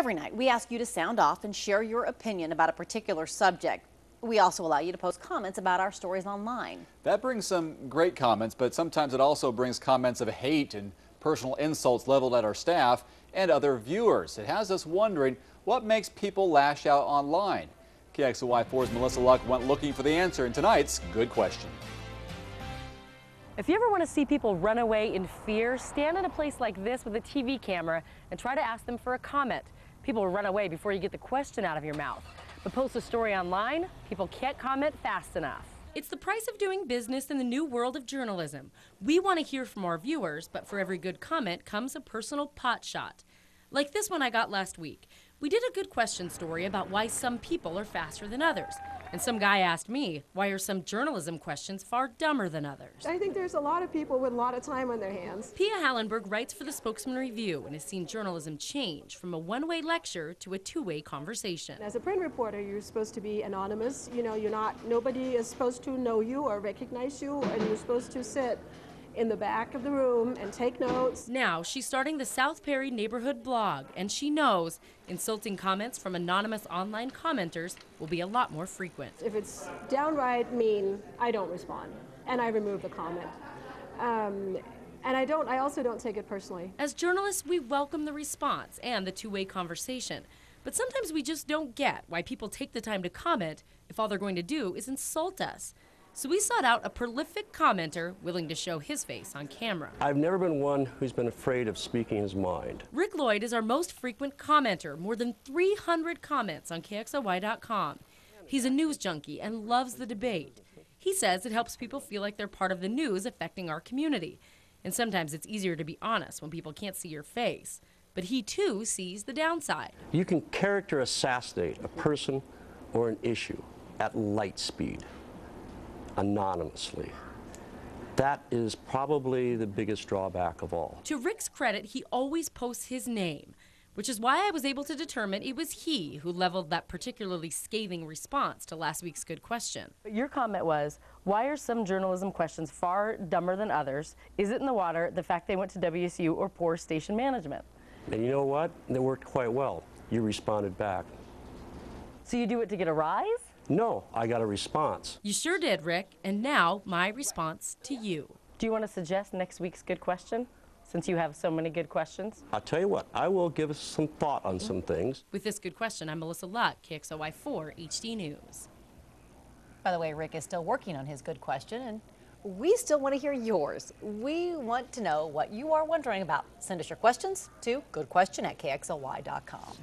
Every night, we ask you to sound off and share your opinion about a particular subject. We also allow you to post comments about our stories online. That brings some great comments, but sometimes it also brings comments of hate and personal insults leveled at our staff and other viewers. It has us wondering what makes people lash out online. KXLY4's Melissa Luck went looking for the answer in tonight's Good Question. If you ever want to see people run away in fear, stand in a place like this with a TV camera and try to ask them for a comment. People will run away before you get the question out of your mouth. But post a story online, people can't comment fast enough. It's the price of doing business in the new world of journalism. We want to hear from our viewers, but for every good comment comes a personal pot shot. Like this one I got last week. We did a good question story about why some people are faster than others. And some guy asked me, why are some journalism questions far dumber than others? I think there's a lot of people with a lot of time on their hands. Pia Hallenberg writes for the Spokesman Review and has seen journalism change from a one-way lecture to a two-way conversation. As a print reporter, you're supposed to be anonymous. You know, nobody is supposed to know you or recognize you, and you're supposed to sit in the back of the room and take notes. Now she's starting the South Perry neighborhood blog, and she knows insulting comments from anonymous online commenters will be a lot more frequent. If it's downright mean, I don't respond, and I remove the comment. And I also don't take it personally. As journalists, we welcome the response and the two-way conversation, but sometimes we just don't get why people take the time to comment if all they're going to do is insult us. So we sought out a prolific commenter willing to show his face on camera. I've never been one who's been afraid of speaking his mind. Rick Lloyd is our most frequent commenter, more than 300 comments on kxly.com. He's a news junkie and loves the debate. He says it helps people feel like they're part of the news affecting our community. And sometimes it's easier to be honest when people can't see your face. But he too sees the downside. You can character assassinate a person or an issue at light speed, anonymously. That is probably the biggest drawback of all. To Rick's credit, he always posts his name, which is why I was able to determine it was he who leveled that particularly scathing response to last week's good question. Your comment was, why are some journalism questions far dumber than others? Is it in the water, the fact they went to WSU, or poor station management? And you know what? That worked quite well. You responded back. So you do it to get a rise? No, I got a response. You sure did, Rick. And now, my response to you. Do you want to suggest next week's good question, since you have so many good questions? I'll tell you what, I will give us some thought on some things. With this good question, I'm Melissa Luck, KXLY4 HD News. By the way, Rick is still working on his good question, and we still want to hear yours. We want to know what you are wondering about. Send us your questions to goodquestion@kxly.com.